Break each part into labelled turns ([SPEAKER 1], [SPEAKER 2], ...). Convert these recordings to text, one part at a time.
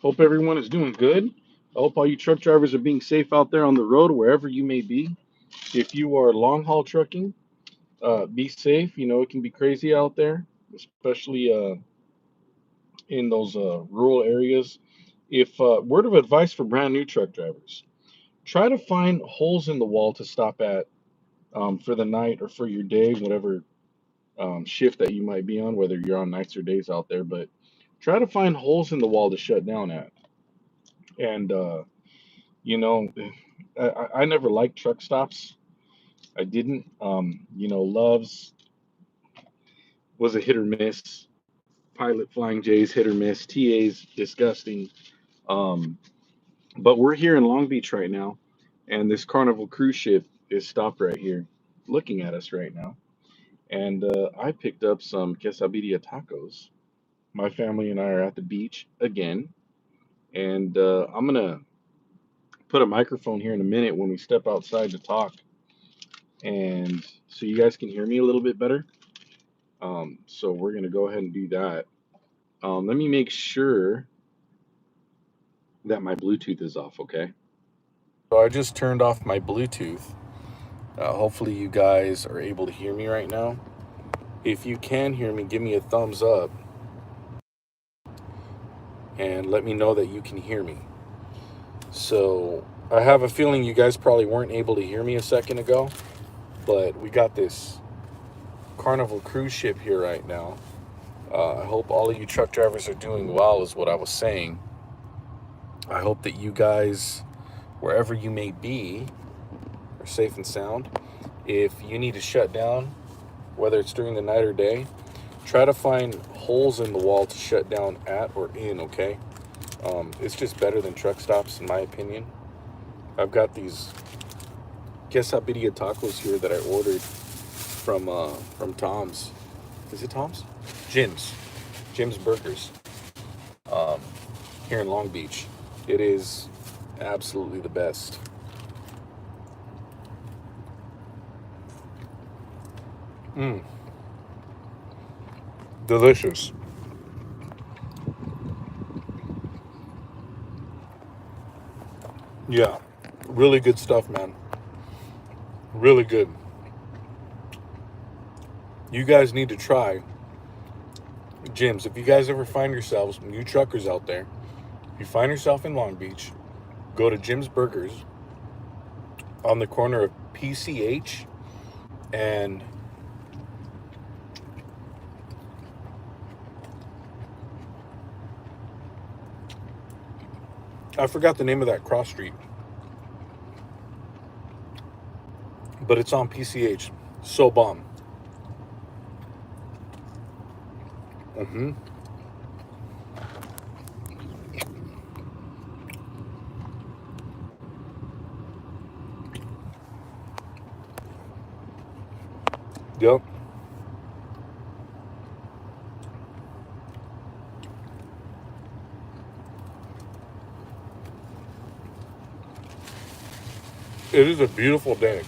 [SPEAKER 1] Hope everyone is doing good. I hope all you truck drivers are being safe out there on the road, wherever you may be. If you are long haul trucking, be safe. You know, it can be crazy out there, especially in those rural areas. If word of advice for brand new truck drivers, try to find holes in the wall to stop at for the night or for your day, whatever shift that you might be on, whether you're on nights or days out there. But try to find holes in the wall to shut down at. And you know, I never liked truck stops. I didn't. Loves was a hit or miss. Pilot Flying J's hit or miss. TA's disgusting. Um, but we're here in Long Beach right now, and this Carnival cruise ship is stopped right here, looking at us right now. And I picked up some quesadilla tacos. My family and I are at the beach again, and I'm gonna put a microphone here in a minute when we step outside to talk, and so you guys can hear me a little bit better. So we're gonna go ahead and do that. Let me make sure that my Bluetooth is off, okay? So I just turned off my Bluetooth. Hopefully you guys are able to hear me right now. If you can hear me, give me a thumbs up and let me know that you can hear me. So I have a feeling you guys probably weren't able to hear me a second ago, but we got this Carnival cruise ship here right now. I hope all of you truck drivers are doing well, is what I was saying. I hope that you guys, wherever you may be, are safe and sound. If you need to shut down, whether it's during the night or day, try to find holes in the wall to shut down at or in, okay? It's just better than truck stops, in my opinion. I've got these quesadilla tacos here that I ordered from Tom's. Is it Tom's? Jim's. Jim's Burgers. Um, Here in Long Beach. It is absolutely the best. Mmm, delicious. Yeah, really good stuff, man. Really good. You guys need to try Jim's. If you guys ever find yourselves, new truckers out there, if you find yourself in Long Beach, go to Jim's Burgers on the corner of PCH and I forgot the name of that cross street, but it's on PCH. So bomb. Mm-hmm. Yep. It is a beautiful day.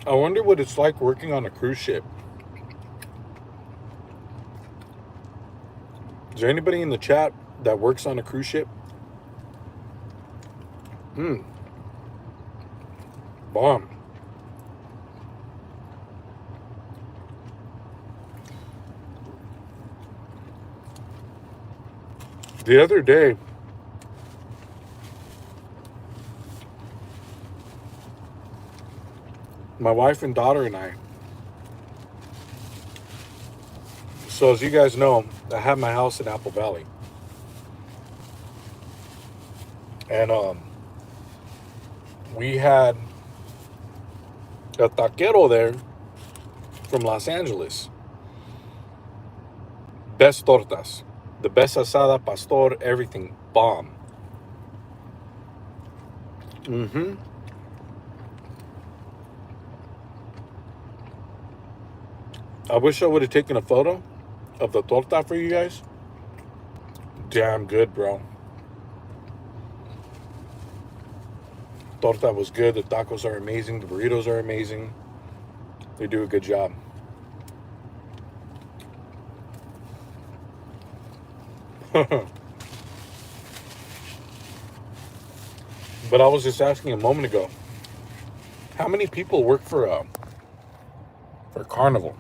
[SPEAKER 1] I wonder what it's like working on a cruise ship. Is there anybody in the chat that works on a cruise ship? Hmm. Bomb. The other day, my wife and daughter and I, so as you guys know, I have my house in Apple Valley. And we had a taquero there from Los Angeles. Best tortas. The best asada, pastor, everything. Bomb. Mm-hmm. I wish I would have taken a photo of the torta for you guys. Damn good, bro. Torta was good. The tacos are amazing. The burritos are amazing. They do a good job. But I was just asking a moment ago, how many people work for Carnival?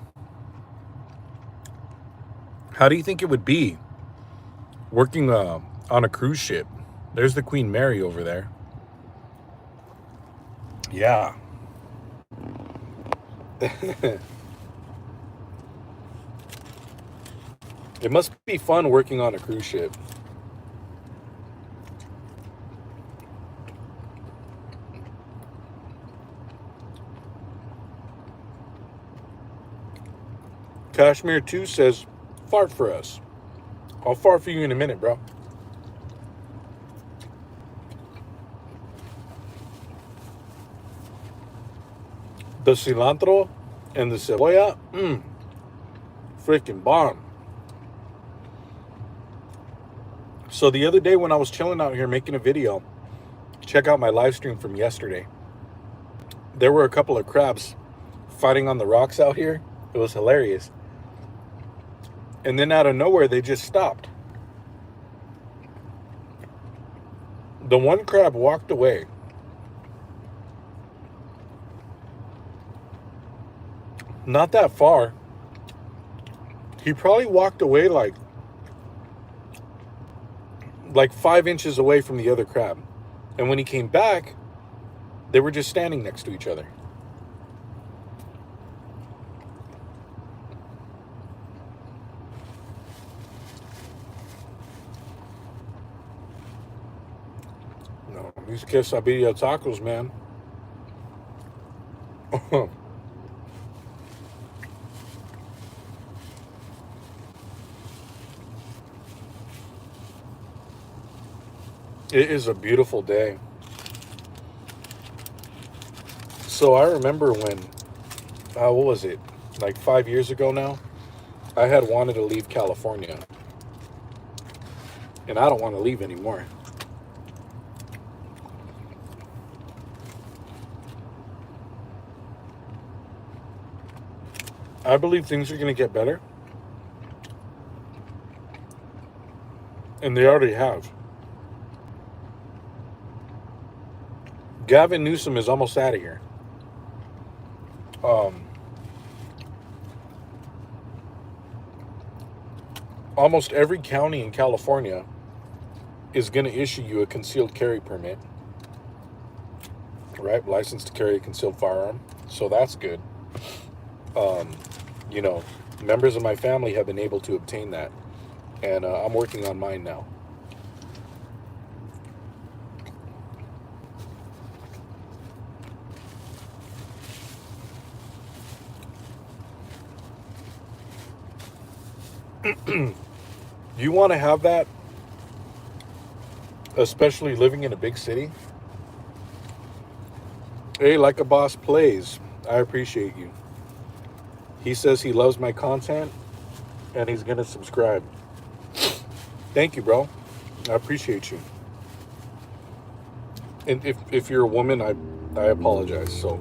[SPEAKER 1] How do you think it would be working on a cruise ship? There's the Queen Mary over there. Yeah. It must be fun working on a cruise ship. Kashmir 2 says, fart for us. I'll fart for you in a minute, bro. The cilantro and the cebolla, freaking bomb. So the other day when I was chilling out here making a video, check out my live stream from yesterday. There were a couple of crabs fighting on the rocks out here. It was hilarious. And then out of nowhere, they just stopped. The one crab walked away. Not that far. He probably walked away like 5 inches away from the other crab. And when he came back, they were just standing next to each other. No, these quesadilla tacos, man. It is a beautiful day. So I remember when, what was it? Like 5 years ago now, I had wanted to leave California. And I don't want to leave anymore. I believe things are going to get better. And they already have. Gavin Newsom is almost out of here. Almost every county in California is going to issue you a concealed carry permit, right? License to carry a concealed firearm. So that's good. You know, members of my family have been able to obtain that. And I'm working on mine now. You want to have that, especially living in a big city? Hey, Like a Boss Plays, I appreciate you. He says he loves my content and he's going to subscribe. Thank you, bro. I appreciate you. And if you're a woman, I apologize. So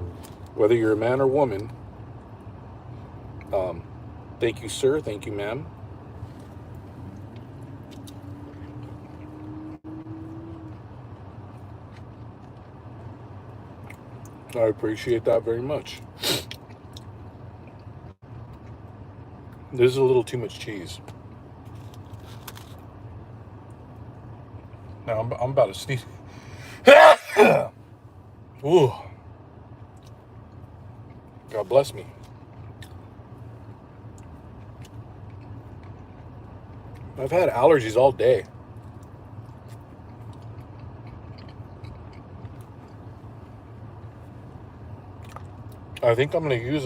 [SPEAKER 1] whether you're a man or woman, thank you, sir. Thank you, ma'am. I appreciate that very much. There's a little too much cheese. Now I'm about to sneeze. Ooh. God bless me. I've had allergies all day. I think I'm going to use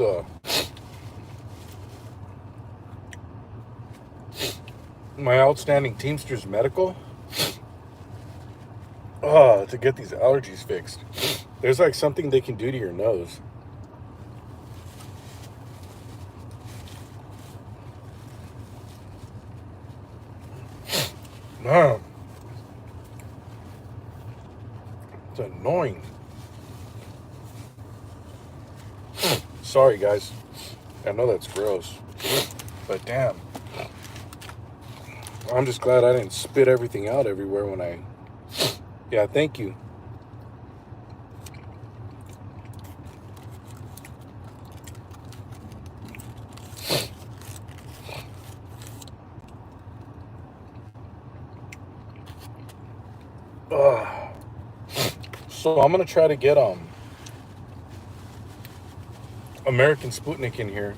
[SPEAKER 1] my outstanding Teamsters medical to get these allergies fixed. There's like something they can do to your nose. Man, it's annoying. Sorry, guys. I know that's gross, but damn. I'm just glad I didn't spit everything out everywhere when I... Yeah, thank you. So I'm gonna try to get American Sputnik in here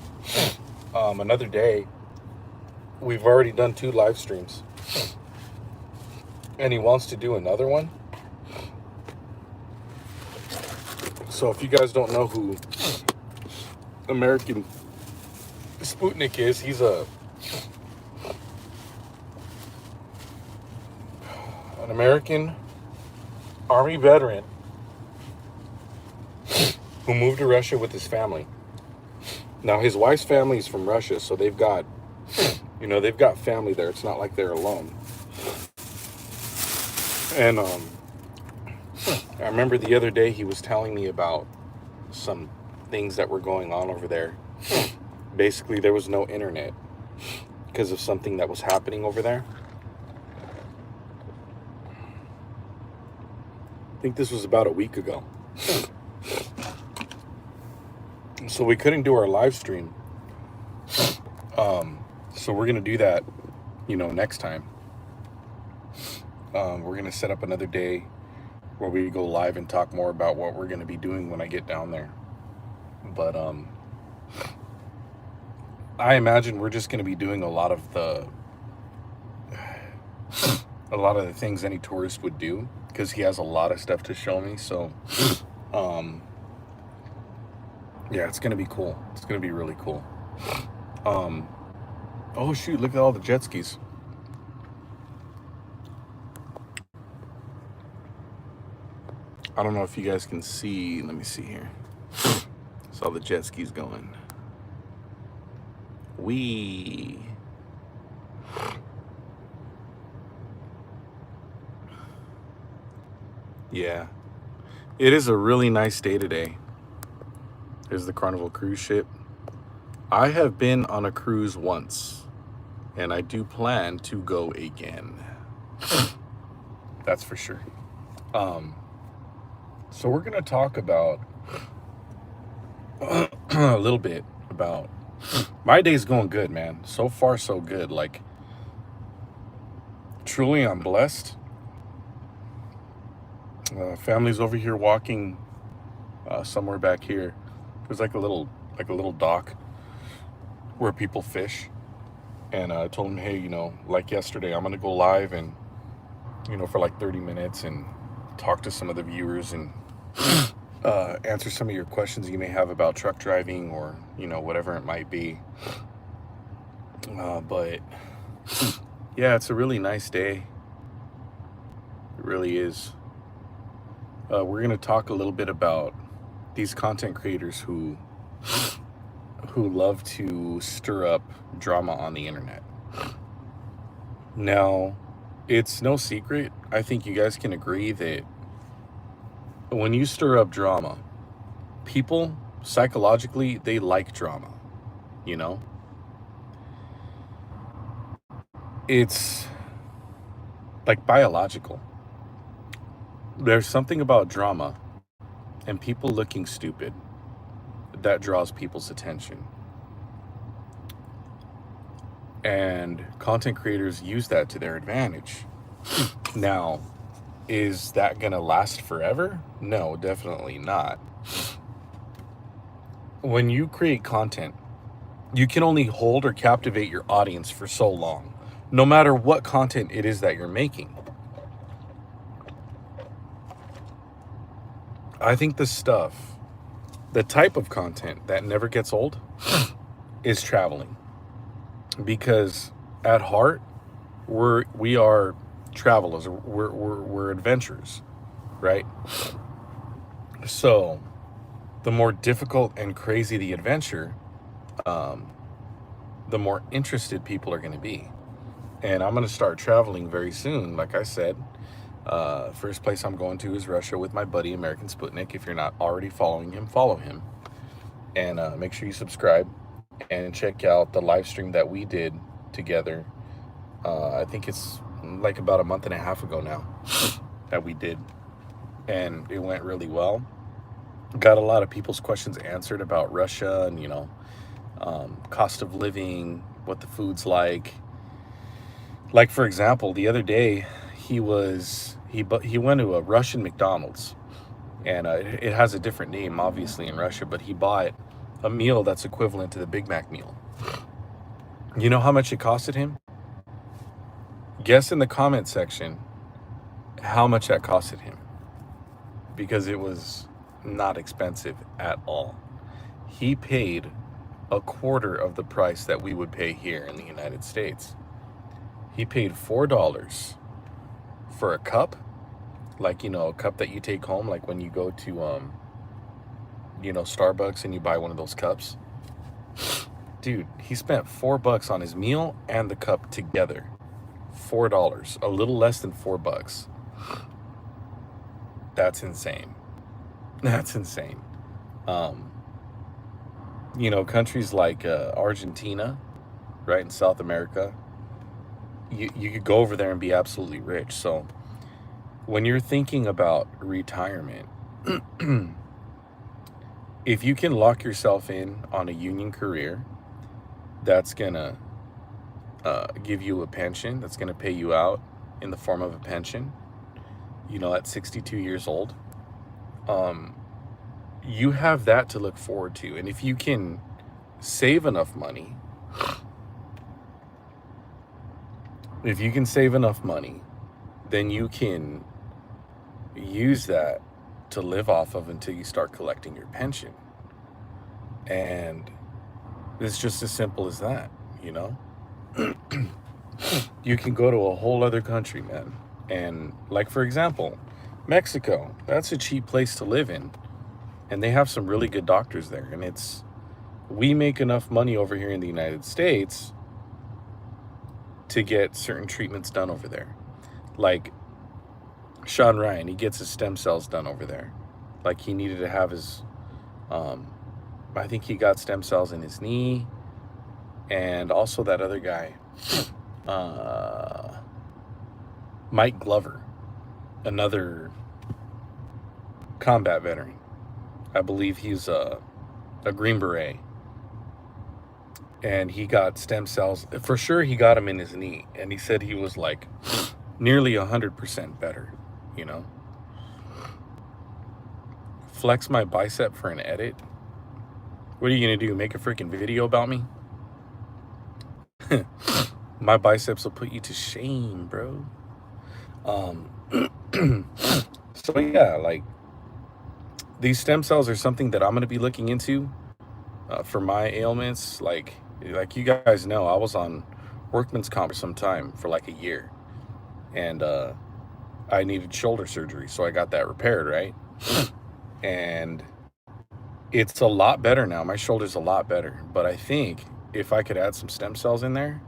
[SPEAKER 1] another day. We've already done 2 live streams, and he wants to do another one. So if you guys don't know who American Sputnik is, he's an American Army veteran who moved to Russia with his family. Now his wife's family is from Russia, so they've got, they've got family there. It's not like they're alone. And I remember the other day he was telling me about some things that were going on over there. Basically, there was no internet because of something that was happening over there. I think this was about a week ago. So we couldn't do our live stream. So we're going to do that, next time. We're going to set up another day where we go live and talk more about what we're going to be doing when I get down there. But I imagine we're just going to be doing a lot of the things any tourist would do, because he has a lot of stuff to show me. So yeah, it's going to be cool. It's going to be really cool. Oh shoot, look at all the jet skis. I don't know if you guys can see. Let me see here. Saw the jet skis going. Wee. Yeah. It is a really nice day today. There's the Carnival cruise ship. I have been on a cruise once, and I do plan to go again. That's for sure. So we're going to talk about a little bit about my day's going good, man. So far, so good. Like, truly, I'm blessed. Family's over here walking somewhere back here. There's like a little dock where people fish. And I told them, hey, like yesterday, I'm going to go live and, for like 30 minutes and talk to some of the viewers and answer some of your questions you may have about truck driving or, whatever it might be. But yeah, it's a really nice day. It really is. We're going to talk a little bit about these content creators who love to stir up drama on the internet. Now, it's no secret. I think you guys can agree that when you stir up drama, people psychologically, they like drama, It's like biological. There's something about drama and people looking stupid that draws people's attention. And content creators use that to their advantage. Now, is that gonna last forever? No, definitely not. When you create content, you can only hold or captivate your audience for so long, no matter what content it is that you're making. I think the type of content that never gets old is traveling. Because at heart, we are travelers. We're adventurers, right? So the more difficult and crazy the adventure, um, the more interested people are going to be. And I'm going to start traveling very soon. Like I said, first place I'm going to is Russia with my buddy American Sputnik. If you're not already following him, follow him, and make sure you subscribe and check out the live stream that we did together. I think it's like about a month and a half ago now that we did, and it went really well. Got a lot of people's questions answered about Russia and, cost of living, what the food's like. Like, for example, the other day he went to a Russian McDonald's, and it has a different name obviously in Russia, but he bought a meal that's equivalent to the Big Mac meal. You know how much it costed him? Guess in the comment section how much that costed him, because it was not expensive at all. He paid a quarter of the price that we would pay here in the United States. He paid $4 for a cup, like, a cup that you take home, like when you go to, Starbucks and you buy one of those cups. Dude, he spent $4 on his meal and the cup together. $4, a little less than $4. That's insane. That's insane. Countries like Argentina, right, in South America, you could go over there and be absolutely rich. So when you're thinking about retirement, if you can lock yourself in on a union career that's gonna give you a pension, that's gonna pay you out in the form of a pension, at 62 years old, you have that to look forward to. And if you can save enough money, then you can use that to live off of until you start collecting your pension. And it's just as simple as that, You can go to a whole other country, man. And like, for example, Mexico, that's a cheap place to live in. And they have some really good doctors there. And we make enough money over here in the United States to get certain treatments done over there. Like Sean Ryan, he gets his stem cells done over there. Like, he needed to have his, I think he got stem cells in his knee. And also that other guy, Mike Glover, another combat veteran. I believe he's a Green Beret. And he got stem cells. For sure, he got them in his knee. And he said he was like nearly 100% better, Flex my bicep for an edit? What are you going to do? Make a freaking video about me? My biceps will put you to shame, bro. So yeah, like, these stem cells are something that I'm going to be looking into for my ailments. Like you guys know, I was on workman's comp for some time, for like a year, and I needed shoulder surgery, so I got that repaired, right? And it's a lot better now. My shoulder's a lot better, but I think if I could add some stem cells in there,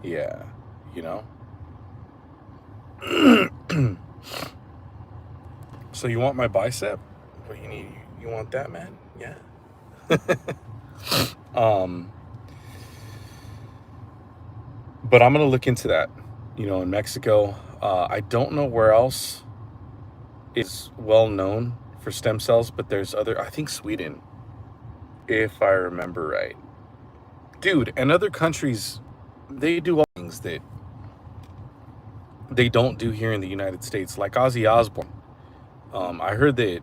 [SPEAKER 1] yeah, So you want my bicep? What do you need? You want that, man? Yeah. But I'm gonna look into that. In Mexico, I don't know where else is well known for stem cells, but there's I think Sweden, if I remember right. Dude, and other countries, they do all things that they don't do here in the United States, like Ozzy Osbourne. I heard that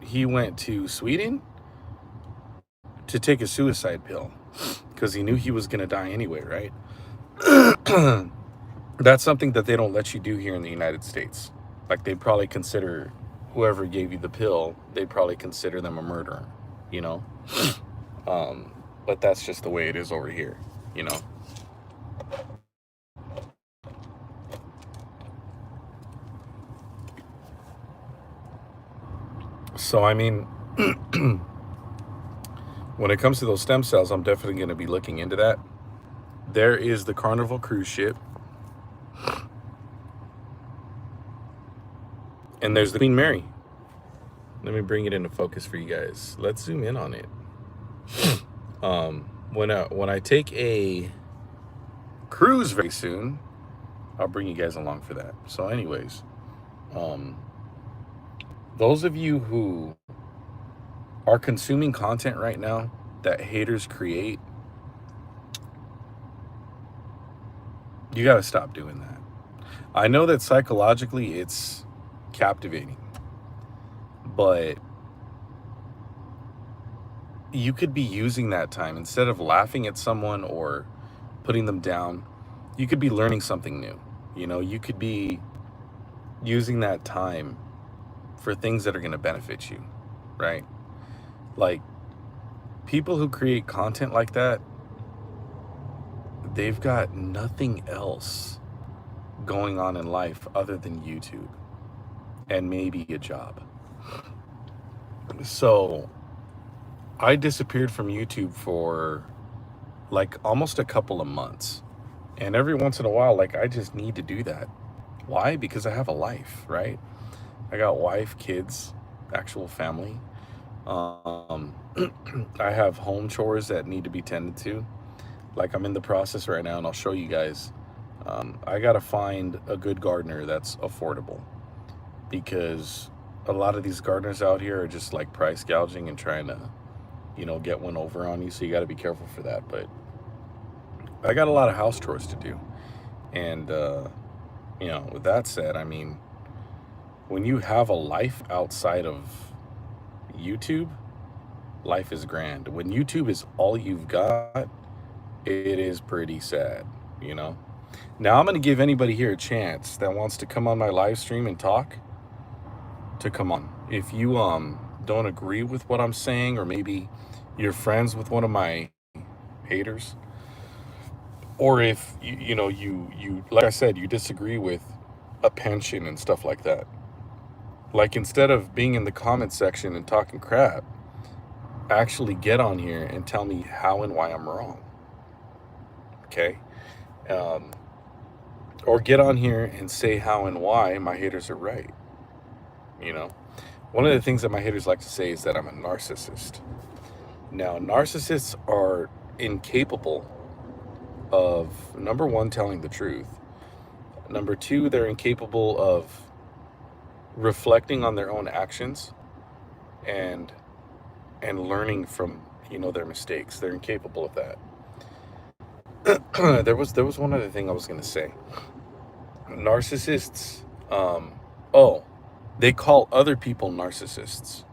[SPEAKER 1] he went to Sweden to take a suicide pill because he knew he was going to die anyway, right? That's something that they don't let you do here in the United States. Like, they'd probably consider whoever gave you the pill, they'd probably consider them a murderer, But that's just the way it is over here, So, I mean, when it comes to those stem cells, I'm definitely going to be looking into that. There is the Carnival cruise ship, and there's the Queen Mary. Let me bring it into focus for you guys. Let's zoom in on it. When I take a cruise very soon, I'll bring you guys along for that. So, anyways, those of you who are consuming content right now that haters create, you got to stop doing that. I know that psychologically it's captivating, but you could be using that time instead of laughing at someone or putting them down. You could be learning something new. You know, you could be using that time for things that are going to benefit you, right? Like, people who create content like that, they've got nothing else going on in life other than YouTube and maybe a job. So I disappeared from YouTube for like almost a couple of months. And every once in a while, like, I just need to do that. Why? Because I have a life, right? I got wife, kids, actual family. Um, I have home chores that need to be tended to. Like, I'm in the process right now, and I'll show you guys. I got to find a good gardener that's affordable, because a lot of these gardeners out here are just like price gouging and trying to, get one over on you. So you got to be careful for that. But I got a lot of house chores to do. And, with that said, I mean, when you have a life outside of YouTube, life is grand. When YouTube is all you've got, it is pretty sad, you know? Now, I'm going to give anybody here a chance that wants to come on my live stream and talk to come on. If you don't agree with what I'm saying, or maybe you're friends with one of my haters, or if you like I said, you disagree with a pension and stuff like that, like, instead of being in the comment section and talking crap, actually get on here and tell me how and why I'm wrong. Okay? Or get on here and say how and why my haters are right. One of the things that my haters like to say is that I'm a narcissist. Now, narcissists are incapable of, number one, telling the truth. Number two, they're incapable of reflecting on their own actions and learning from their mistakes. They're incapable of that. there was one other thing I was going to say. Narcissists, they call other people narcissists.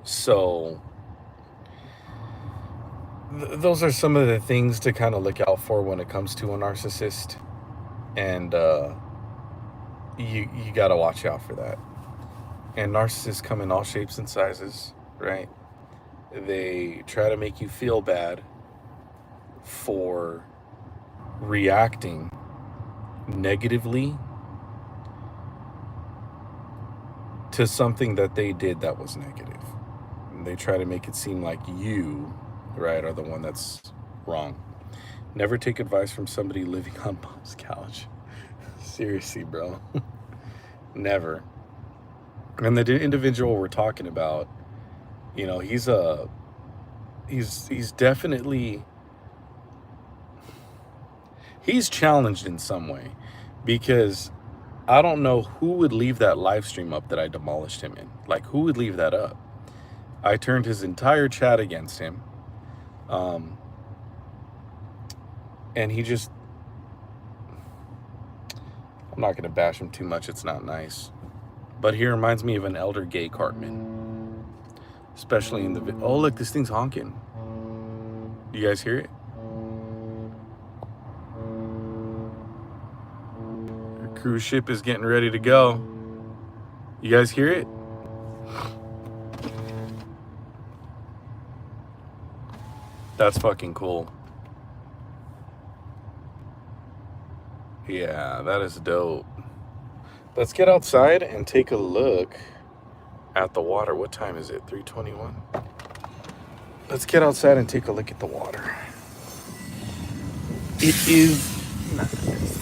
[SPEAKER 1] So those are some of the things to kind of look out for when it comes to a narcissist. And you got to watch out for that. And narcissists come in all shapes and sizes, right? They try to make you feel bad for reacting negatively to something that they did that was negative. And they try to make it seem like you, right, are the one that's wrong. Never take advice from somebody living on mom's couch. Seriously, bro. Never. And the individual we're talking about, he's definitely, he's challenged in some way, because I don't know who would leave that live stream up that I demolished him in. Like, who would leave that up? I turned his entire chat against him. And he just, I'm not going to bash him too much. It's not nice. But he reminds me of an elder gay Cartman. Especially in the, oh, look, this thing's honking. Do you guys hear it? The cruise ship is getting ready to go. You guys hear it? That's fucking cool. Yeah, that is dope. Let's get outside and take a look at the water. What time is it? 3:21. Let's get outside and take a look at the water. It is nice.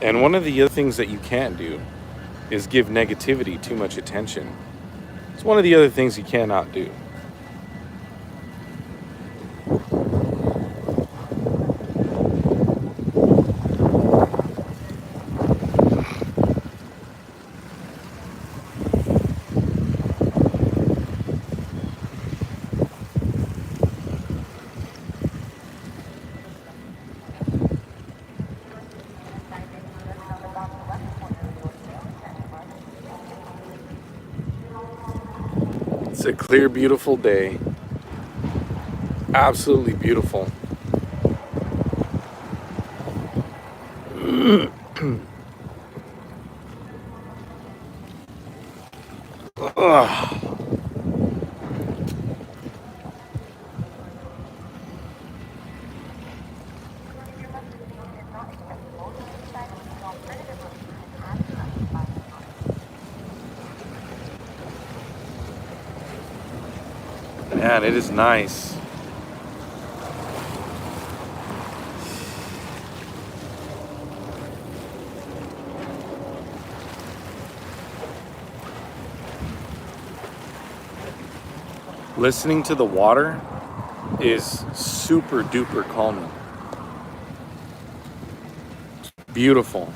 [SPEAKER 1] And one of the other things that you can't do is give negativity too much attention. It's one of the other things you cannot do. It's a clear, beautiful day. Absolutely beautiful. Ugh. Man, it is nice. Listening to the water is super duper calming. Beautiful.